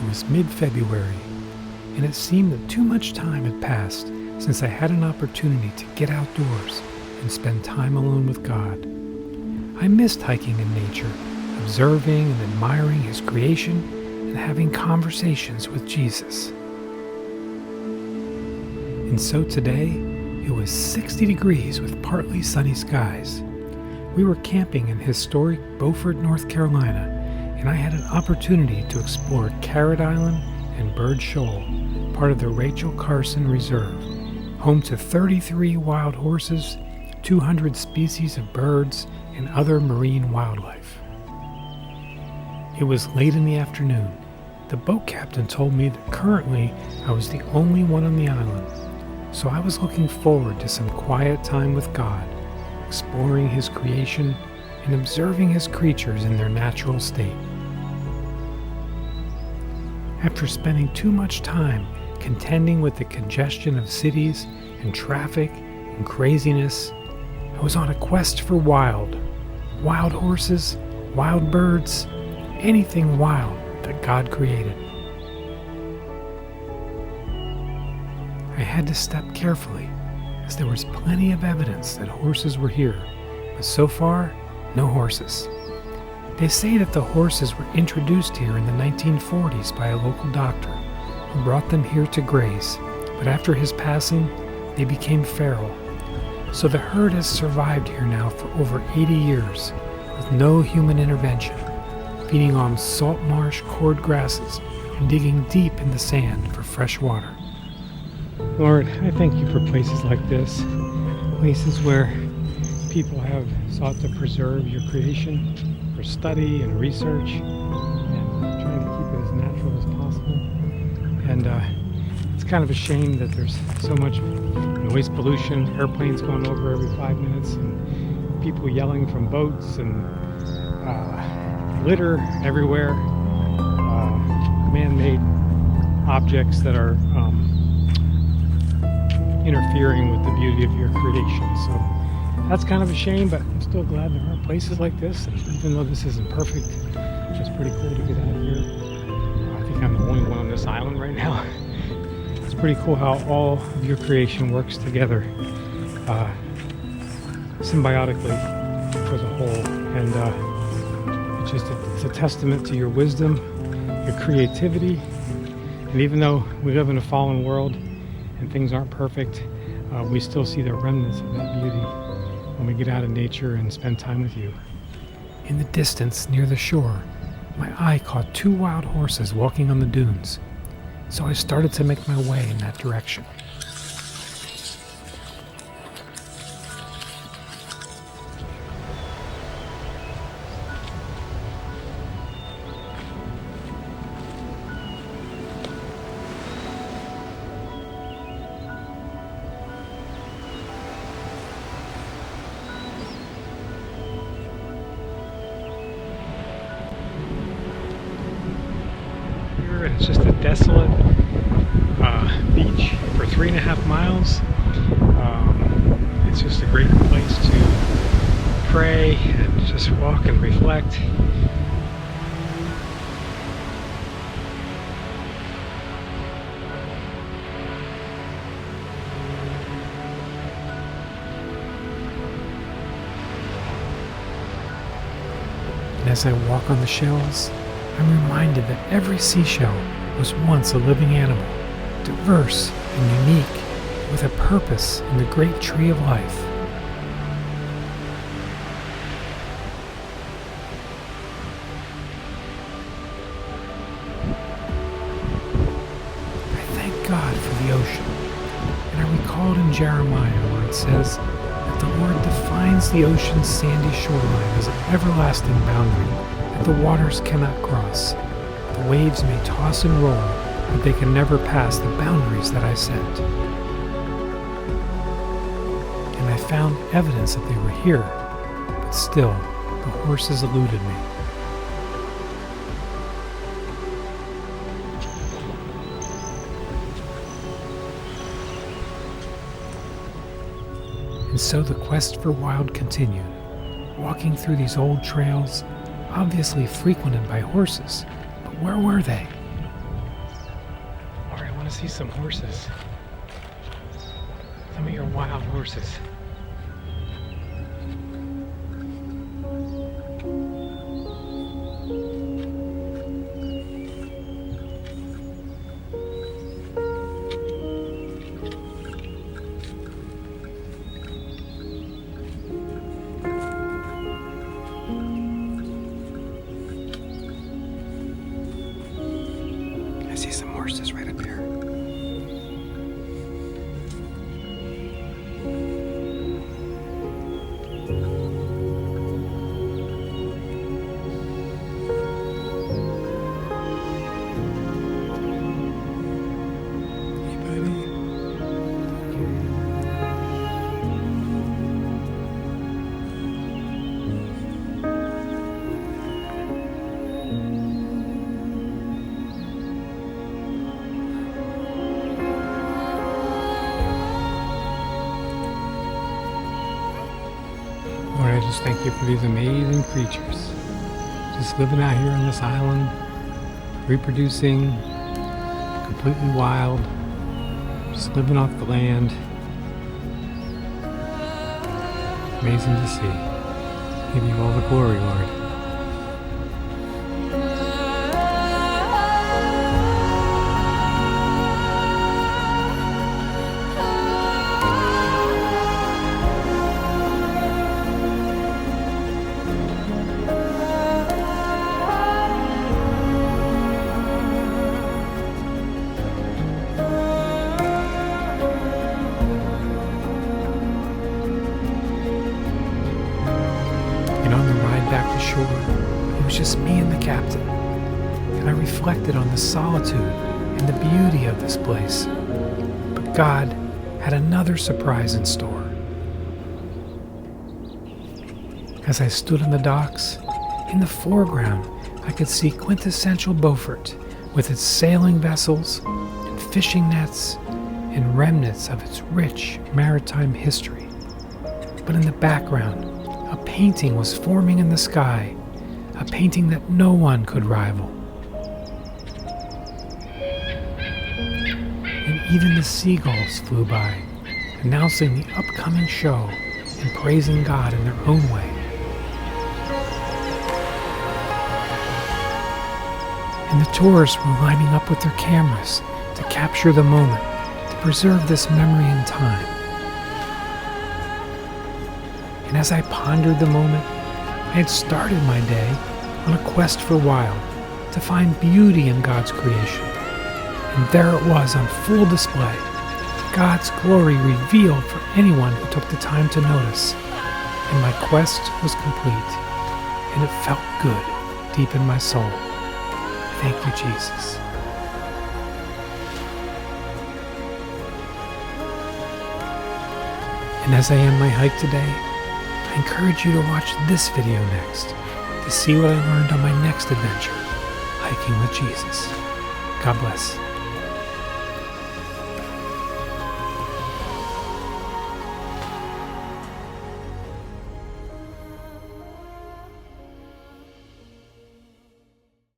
It was mid-February, and it seemed that too much time had passed since I had an opportunity to get outdoors and spend time alone with God. I missed hiking in nature, observing and admiring His creation, and having conversations with Jesus. And so today, it was 60 degrees with partly sunny skies. We were camping in historic Beaufort, North Carolina, and I had an opportunity to explore Carrot Island and Bird Shoal, part of the Rachel Carson Reserve, home to 33 wild horses, 200 species of birds, and other marine wildlife. It was late in the afternoon. The boat captain told me that currently I was the only one on the island, so I was looking forward to some quiet time with God, exploring His creation and observing His creatures in their natural state. After spending too much time contending with the congestion of cities and traffic and craziness, I was on a quest for wild horses, wild birds, anything wild that God created. I had to step carefully, as there was plenty of evidence that horses were here, but so far, no horses. They say that the horses were introduced here in the 1940s by a local doctor who brought them here to graze, but after his passing, they became feral. So the herd has survived here now for over 80 years with no human intervention, feeding on salt marsh cord grasses and digging deep in the sand for fresh water. Lord, I thank you for places like this, places where people have sought to preserve your creation for study and research and trying to keep it as natural as possible. And it's kind of a shame that there's so much noise pollution, airplanes going over every 5 minutes, and people yelling from boats, and litter everywhere, man-made objects that are interfering with the beauty of your creation. So that's kind of a shame, but I'm still glad there are places like this, and even though this isn't perfect, it's pretty cool to get out of here. I think I'm the only one on this island right now. It's pretty cool how all of your creation works together symbiotically for the whole, and it's a testament to your wisdom, your creativity, and even though we live in a fallen world and things aren't perfect, we still see the remnants of that beauty when we get out in nature and spend time with you. In the distance, near the shore, my eye caught 2 wild horses walking on the dunes, so I started to make my way in that direction. It's just a desolate beach for 3.5 miles. It's just a great place to pray and just walk and reflect. And as I walk on the shells, I'm reminded that every seashell was once a living animal, diverse and unique, with a purpose in the great tree of life. I thank God for the ocean, and I recalled in Jeremiah where it says that the Lord defines the ocean's sandy shoreline as an everlasting boundary that the waters cannot cross. The waves may toss and roll, but they can never pass the boundaries that I set. And I found evidence that they were here, but still, the horses eluded me. And so the quest for wild continued, walking through these old trails, obviously frequented by horses. But where were they? want to see some horses. Some of your wild horses. I see some horses right up here. Hey, buddy. Lord, I just thank you for these amazing creatures. Just living out here on this island, reproducing, completely wild, just living off the land. Amazing to see. Give you all the glory, Lord. And on the ride back to shore, it was just me and the captain. And I reflected on the solitude and the beauty of this place. But God had another surprise in store. As I stood on the docks, in the foreground, I could see quintessential Beaufort with its sailing vessels and fishing nets and remnants of its rich maritime history. But in the background, a painting was forming in the sky, a painting that no one could rival. And even the seagulls flew by, announcing the upcoming show and praising God in their own way. And the tourists were lining up with their cameras to capture the moment, to preserve this memory in time. And as I pondered the moment, I had started my day on a quest for wild, to find beauty in God's creation. And there it was on full display, God's glory revealed for anyone who took the time to notice. And my quest was complete, and it felt good deep in my soul. Thank you, Jesus. And as I end my hike today, I encourage you to watch this video next to see what I learned on my next adventure, hiking with Jesus. God bless.